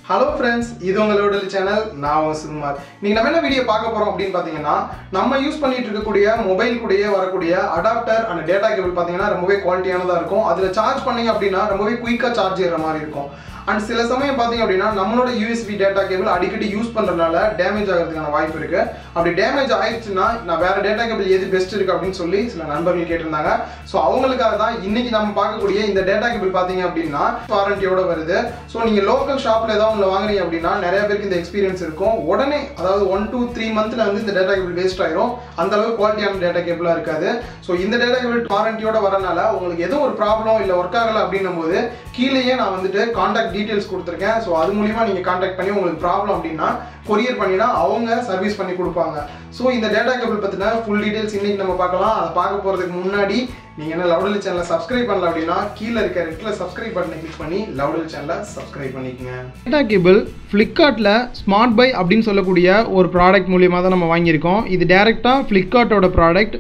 Hello friends, இது உங்களோட channel நான் சுகுமார். நீங்க நம்ம என்ன வீடியோ பார்க்க போறோம் அப்படினு பாத்தீங்கன்னா நம்ம யூஸ் பண்ணிட்டு இருக்கக்கூடிய மொபைல் கூடயே வரக்கூடிய அடாப்டர் and டேட்டா கேபிள் பாத்தீங்கன்னா ரொம்பவே குவாலிட்டியானதா இருக்கும். அதுல சார்ஜ் பண்ணீங்க அப்படினா ரொம்பவே குயிக்கா சார்ஜ் ஏற மாதிரி இருக்கும். And சில சமயம் பாத்தீங்க அப்படினா நம்மளோட USB டேட்டா கேபிள் அடிக்கடி யூஸ் பண்றதுனால டேமேஜ் ஆகிறதுக்கான வாய்ப்பு இருக்கு. அப்படி டேமேஜ் ஆயிடுச்சுனா நான் வேற டேட்டா கேபிள் எது பெஸ்ட் இருக்கு அப்படினு சொல்லி சில நண்பர்கள் கேட்டிருந்தாங்க. சோ அவங்களுக்காக தான் இன்னைக்கு நம்ம பார்க்கக்கூடிய இந்த டேட்டா கேபிள் பாத்தீங்க அப்படினா வாரண்டியோட வருது. சோ நீங்க லோக்கல் ஷாப்ல ஏதாவது வாங்குறீங்க அப்படினா நிறைய பேருக்கு இந்த எக்ஸ்பீரியன்ஸ் இருக்கும். உடனே அதாவது 1 to 3 மந்த்ல வந்து இந்த டேட்டா கேபிள் வேஸ்ட் ஆயிரும். அந்த அளவுக்கு குவாலிட்டியான டேட்டா கேபிளா இருக்காது. சோ இந்த டேட்டா கேபிள் வாரண்டியோட வரனால உங்களுக்கு ஏதோ ஒரு ப்ராப்ளம் இல்ல வொர்க் ஆகல அப்படினும்போது கீழேயே நான் வந்துட்டு கான்டாக்ட் டீடைல்ஸ் கொடுத்திருக்கேன். சோ அது மூலமா நீங்க கான்டாக்ட் பண்ணி உங்களுக்கு ப்ராப்ளம் அப்படினா கொரியர் பண்ணினா அவங்க சர்வீஸ் பண்ணி கொடுப்பாங்க. சோ இந்த டேட்டா கேபிள் பத்தின ஃபுல் டீடைல்ஸ் இன்னைக்கு நம்ம பார்க்கலாம். அத பார்க்க போறதுக்கு முன்னாடி நீங்க என்ன லவுடலி சேனலை சப்ஸ்கிரைப் பண்ணல அப்படினா கீழ இருக்க ரெட்ல சப்ஸ்கிரைப் பட்டனை கிளிக் பண்ணி லவுடலி சேனலை சப்ஸ்கிரைப் பண்ணிக்கங்க. டேட்டா கேபிள் Flipkartல ஸ்மார்ட் பை அப்படினு சொல்லக்கூடிய ஒரு ப்ராடக்ட் மூலமா தான் நம்ம வாங்கி இருக்கோம். இது டைரக்ட்டா Flipkartோட ப்ராடக்ட்.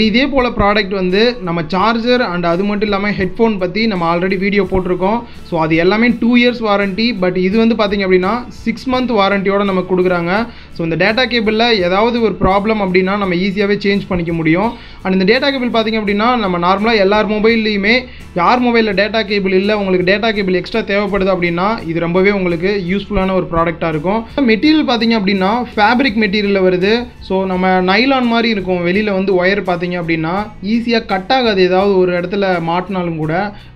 இதே போல ப்ராடக்ட் வந்து நம்ம சார்ஜர் and அது மட்டும் இல்லாம ஹெட்போன் பத்தி நம்ம ஆல்ரெடி வீடியோ போட்டுருக்கோம். சோ அது எல்லாமே 2 இயர்ஸ் வாரண்டி. பட் இது வந்து பாத்தீங்க அப்படினா 6 மந்த் வாரண்டியோட நமக்கு கொடுக்குறாங்க. சோ இந்த டேட்டா கேபிள்ல ஏதாவது ஒரு ப்ராப்ளம் அப்படினா நம்ம ஈஸியாவே சேஞ்ச் பண்ணிக்க முடியும். and இந்த டேட்டா கேபிள் பாத்தீங்க அப்படினா நம்ம நார்மலா எல்லார் மொபைல்லையுமே யார் மொபைல்ல டேட்டா கேபிள் இல்ல உங்களுக்கு டேட்டா கேபிள் எக்ஸ்ட்ரா தேவைப்படுது அப்படினா இது ரொம்பவே உங்களுக்கு யூஸ்ஃபுல்லான ஒரு ப்ராடக்ட்டா இருக்கும். மெட்டீரியல் பாத்தீங்க அப்படினா ஃபேப்ரிக் மெட்டீரியல்ல வருது. சோ நம்ம நைலான் மாதிரி இருக்கும். வெளியில வந்து ஒயர் பாத்தீங்க அப்படினா ஈஸியா கட் ஆகாது. ஏதாவது ஒரு இடத்துல மாட்டினாலும் கூட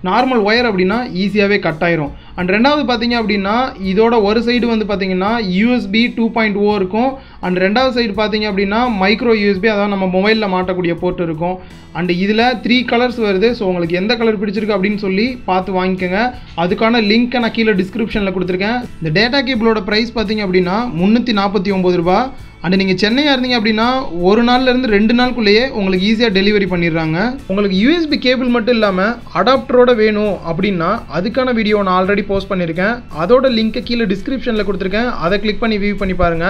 நார்மல் ஒயர் அப்படினா ஈஸியாவே கட் ஆயிரும். and ரெண்டாவது பாத்தீங்க அப்படினா இதோட ஒரு சைடு வந்து பாத்தீங்கன்னா USB 2.0 இருக்கும். and ரெண்டாவது சைடு பாத்தீங்க அப்படினா மைக்ரோ USB அதாவது நம்ம மொபைல்ல மாட்டக்கூடிய போர்ட் இருக்கும். and இதுல 3 கலர்ஸ் வருது. சோ உங்களுக்கு எந்த கலர் பிடிச்சிருக்கு அப்படினு சொல்லி பார்த்து வாங்கிக்கங்க. அதுக்கான லிங்க் நான் கீழ டிஸ்கிரிப்ஷன்ல கொடுத்திருக்கேன். இந்த டேட்டா கேபிளோட பிரைஸ் பாத்தீங்க அப்படினா 349 ரூபாய். and நீங்க சென்னையா இருந்தீங்க அப்படினா ஒரு நாள்ல இருந்து 2 நாளுக்குள்ளேயே உங்களுக்கு ஈஸியா டெலிவரி பண்ணிடுறாங்க. உங்களுக்கு USB கேபிள் மட்டும் இல்லாம அடாப்டரோட வேணும் அப்படினா அதுக்கான வீடியோ நான் ஆல்ரெடி போஸ்ட் பண்ணிருக்கேன். அதோட லிங்க் கீழ டிஸ்கிரிப்ஷன்ல கொடுத்திருக்கேன். அதை கிளிக் பண்ணி வியூ பண்ணி பாருங்க.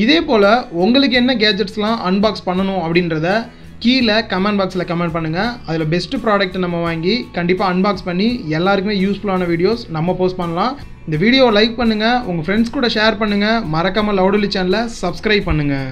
இதே போல உங்களுக்கு என்ன கேஜெட்ஸ்லாம் அன்பாக்ஸ் பண்ணணும் அப்படின்றத கீழே கமெண்ட் பாக்ஸில் கமெண்ட் பண்ணுங்கள். அதில் பெஸ்ட் ப்ராடக்ட் நம்ம வாங்கி கண்டிப்பாக அன்பாக்ஸ் பண்ணி எல்லாருக்குமே யூஸ்ஃபுல்லான வீடியோஸ் நம்ம போஸ்ட் பண்ணலாம். இந்த வீடியோவை லைக் பண்ணுங்கள், உங்கள் ஃப்ரெண்ட்ஸ் கூட ஷேர் பண்ணுங்கள், மறக்காமல் லவுடலி சேனலை சப்ஸ்கிரைப் பண்ணுங்கள்.